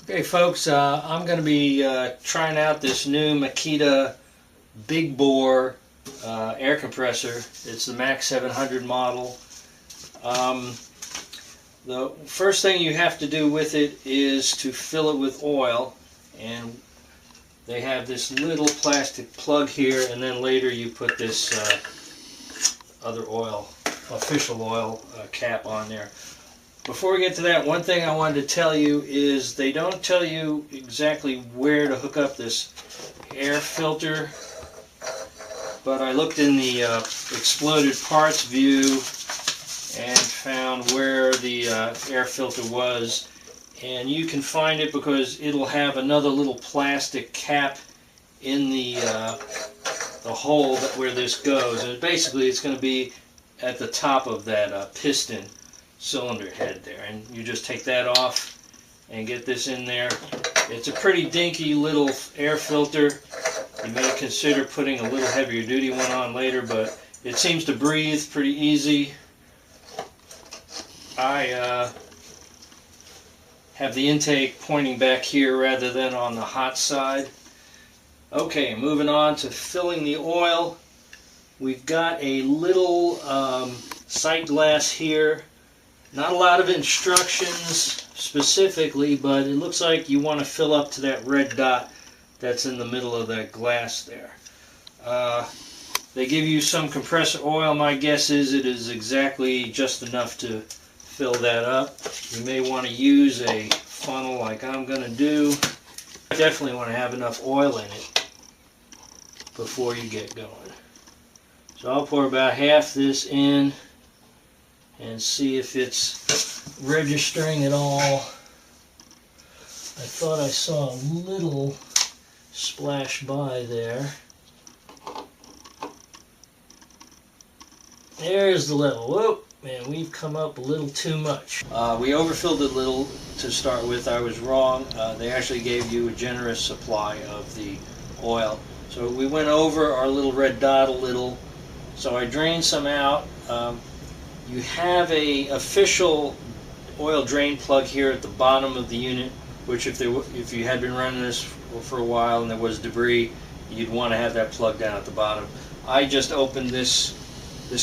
Okay folks, I'm going to be trying out this new Makita Big Bore air compressor. It's the MAC700 model. The first thing you have to do with it is to fill it with oil, and they have this little plastic plug here, and then later you put this other oil, official oil cap on there. Before we get to that, one thing I wanted to tell you is they don't tell you exactly where to hook up this air filter, but I looked in the exploded parts view and found where the air filter was, and you can find it because it'll have another little plastic cap in the hole where this goes, and basically it's going to be at the top of that piston cylinder head there, and you just take that off and get this in there. It's a pretty dinky little air filter. You may consider putting a little heavier duty one on later, but it seems to breathe pretty easy. I have the intake pointing back here rather than on the hot side. Okay, moving on to filling the oil. We've got a little sight glass here. Not a lot of instructions specifically, but it looks like you want to fill up to that red dot that's in the middle of that glass there. They give you some compressor oil. My guess is it is exactly just enough to fill that up. You may want to use a funnel like I'm going to do. You definitely want to have enough oil in it before you get going. So I'll pour about half this in and see if it's registering at all. I thought I saw a little splash by there. There's the level. Whoop, man, we've come up a little too much. We overfilled it a little to start with. I was wrong. They actually gave you a generous supply of the oil. So we went over our little red dot a little. So I drained some out. You have a official oil drain plug here at the bottom of the unit, which if you had been running this for a while and there was debris, you'd want to have that plug down at the bottom. I just opened this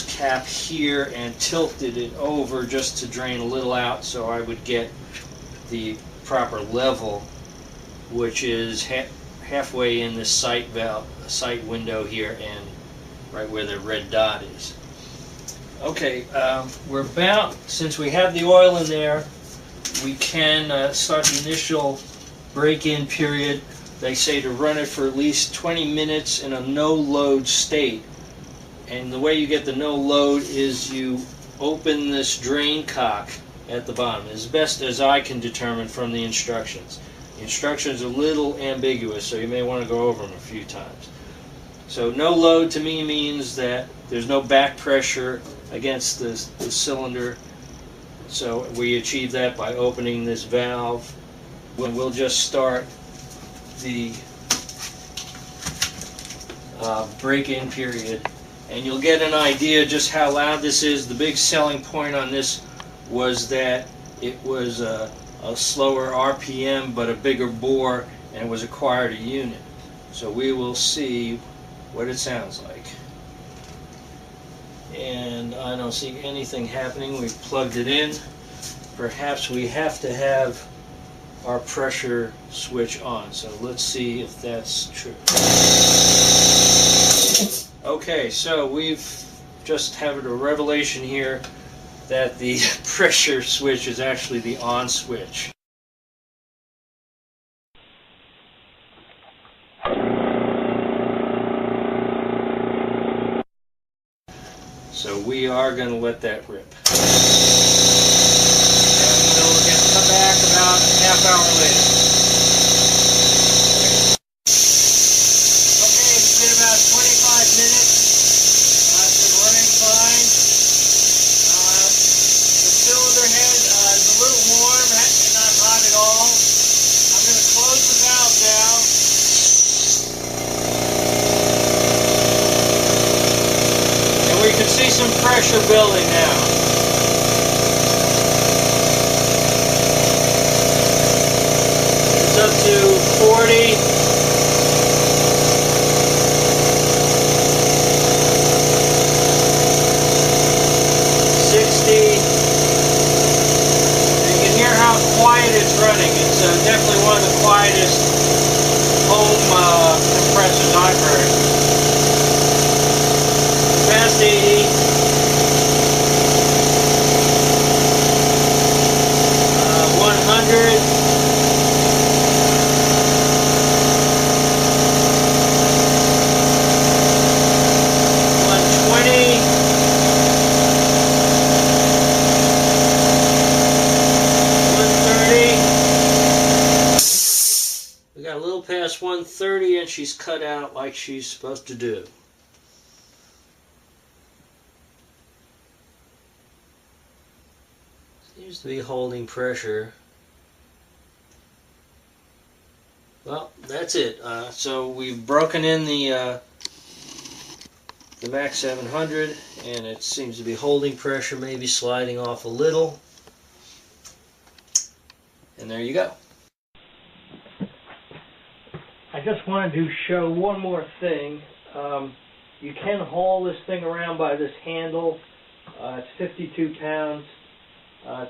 cap here and tilted it over just to drain a little out so I would get the proper level, which is halfway in this sight window here and right where the red dot is. Okay, we're about, since we have the oil in there, we can start the initial break-in period. They say to run it for at least 20 minutes in a no-load state. And the way you get the no-load is you open this drain cock at the bottom, as best as I can determine from the instructions. The instructions are a little ambiguous, so you may want to go over them a few times. So no load to me means that there's no back pressure against the cylinder. So we achieve that by opening this valve. We'll just start the break-in period, and you'll get an idea just how loud this is. The big selling point on this was that it was a slower RPM but a bigger bore, and it was a quieter unit. So we will see what it sounds like. And I don't see anything happening. We've plugged it in. Perhaps we have to have our pressure switch on. So let's see if that's true. Okay, so we've just had a revelation here that the pressure switch is actually the on switch. So we are going to let that rip. And we'll again come back about a half hour later. Okay, it's been about 25 minutes. It's been running fine. The cylinder head is a little warm, not hot at all. I'm going to close the valve now. We can see some pressure building now. she's cut out like she's supposed to do. Seems to be holding pressure. Well, that's it. So we've broken in the MAC700, and it seems to be holding pressure, maybe sliding off a little. And there you go. I just wanted to show one more thing. You can haul this thing around by this handle. It's 52 pounds.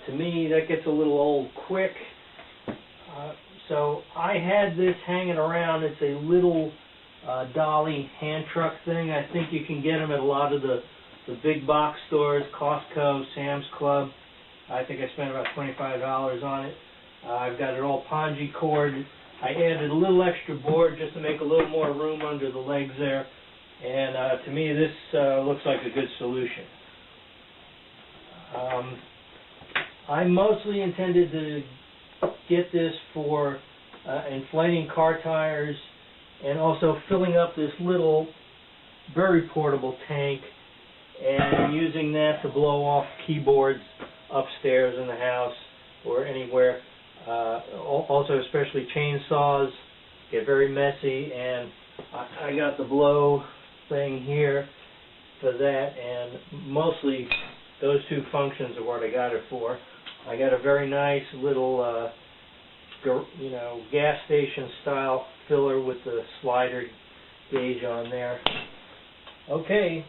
To me, that gets a little old quick. So I had this hanging around. It's a little dolly hand truck thing. I think you can get them at a lot of the big box stores, Costco, Sam's Club. I think I spent about $25 on it. I've got it all pongee cord. I added a little extra board just to make a little more room under the legs there. And to me, this looks like a good solution. I mostly intended to get this for inflating car tires and also filling up this little, very portable tank and using that to blow off keyboards upstairs in the house or anywhere. Also, especially chainsaws get very messy, and I got the blow thing here for that, and mostly those two functions are what I got it for. I got a very nice little, gas station style filler with the slider gauge on there. Okay.